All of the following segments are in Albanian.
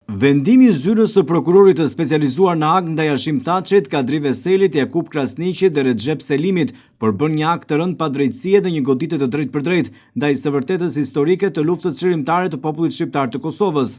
Vendimi i zyrës së prokurorit të specializuar në Hag ndaj Hashim Thaçit, Kadri Veselit, Jakub Krasniqit dhe Recep Selimit për bën një akt të rënd padrejtësie dhe një goditje të drejtpërdrejtë ndaj së vërtetës historike të luftës çlirimtare të popullit shqiptar të Kosovës.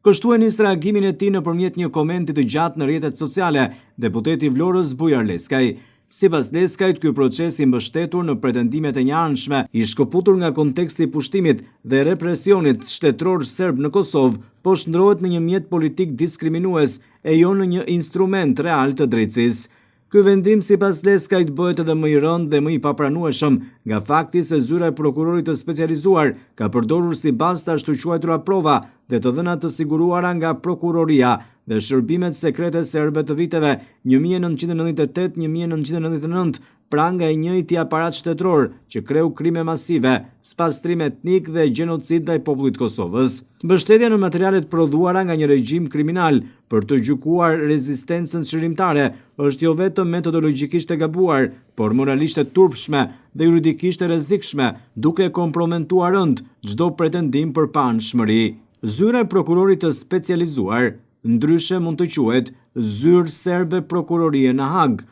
Kështu e nis reagimin e tij nëpërmjet një komenti të gjatë në rrjetet sociale, deputeti i Vlorës Bujar Leskaj. Sipas Leskajt, ky proces i mbështetur në pretendimet e njëanshme, i shkëputur nga konteksti i pushtimit dhe represionit shtetëror serb në Kosovë, po shndrohet në një mjet politik diskriminues e jo në një instrument real të drejtësisë. Ky vendim sipas Leskajt bëhet edhe më i rëndë dhe më i papranueshëm nga fakti se zyra e prokurorit të specializuar ka përdorur si bazë të ashtu quajtura prova dhe të dhëna të siguruara nga prokuroria dhe shërbimet sekrete serbe të viteve 1998-1999, pra nga i njëjti aparat shtetëror që kreu krime masive, spastrim etnik dhe gjenocid ndaj popullit Kosovës. Mbështetja në materialet prodhuara nga një regjim kriminal për të gjykuar rezistencën çlirimtare është jo vetëm metodologjikisht e gabuar, por moralisht e turpshme dhe juridikisht e rrezikshme, duke kompromentuar rënd çdo pretendim për panshmëri. Zyra e prokurorit të specializuar ndryshe mund të quhet zyrë serbe prokurorie në Hag.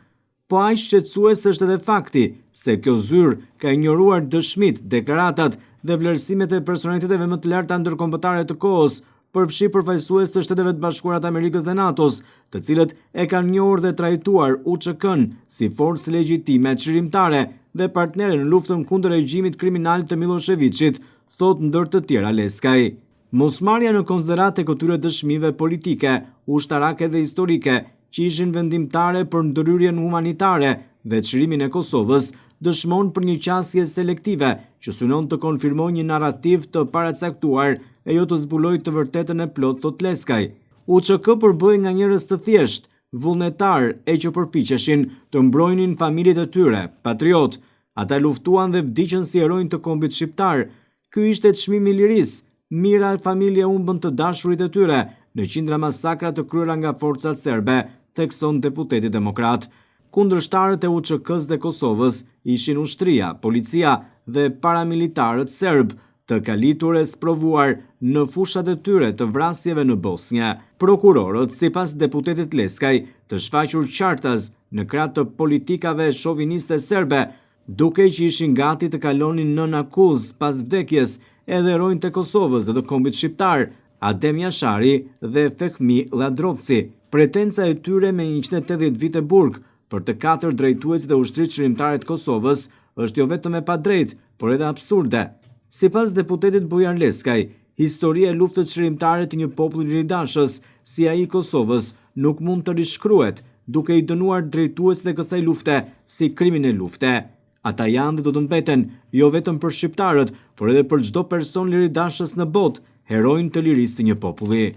Po aq shqetësues është edhe fakti se kjo zyrë ka injoruar dëshmit, deklaratat dhe vlerësimet e personaliteteve më të larta ndërkombëtare të kohës, përfshi përfaqësues të Shteteve të Bashkuara të Amerikës dhe NATO-s, të cilët e kanë njohur dhe trajtuar UÇK-n si forcë legjitime çlirimtare dhe partnere në luftën kundër regjimit kriminal të Miloševićit, thot ndër të tjera Leskaj. Mosmarrja në konsiderat e këtyre dëshmive politike, ushtarake dhe historike, që ishin vendimtare për ndryrjen humanitare dhe çlirimin e Kosovës, dëshmon për një qasje selektive që synon të konfirmojë një narrativ të paracaktuar e jo të zbulojë të vërtetën e plot, thot Leskaj. UÇK përbëhej nga njerëz të thjeshtë, vullnetar e që përpiqeshin të mbrojnin familjet e tyre, patriot. Ata luftuan dhe vdiqën si heronj të kombit shqiptar. Ky ishte çmimi i lirisë. Mira familje humbën të dashurit e tyre në qindra masakra të kryera nga forcat serbe, thekson deputeti demokrat. Kundërshtarët e UÇK-s dhe Kosovës ishin ushtria, policia dhe paramilitarët serb, të kalitur e sprovuar në fushat e tyre të vrasjeve në Bosnjë. Prokurorët, sipas deputetit Leskaj, të shfaqur qartas në krah të politikave shoviniste serbe, duke që ishin gati të kalonin nën akuzë pas vdekjes edhe heronjtë të Kosovës dhe të kombit shqiptar, Adem Jashari dhe Fehmi Ladrovci. Pretenca e tyre me 180 vite burg për të 4 drejtuesit e ushtrisë çlirimtare të Kosovës është jo vetëm e padrejtë, por edhe absurde. Sipas deputetit Bujar Leskaj, historia e luftës çlirimtare të një populli ridashës si ai i Kosovës nuk mund të rishkruhet duke i dënuar drejtuesit e kësaj lufte si krimin e lufte. Ata janë dhe do të mbeten jo vetëm për shqiptarët, por edhe për çdo person liridashës në botë, heronj të lirisë së një populli.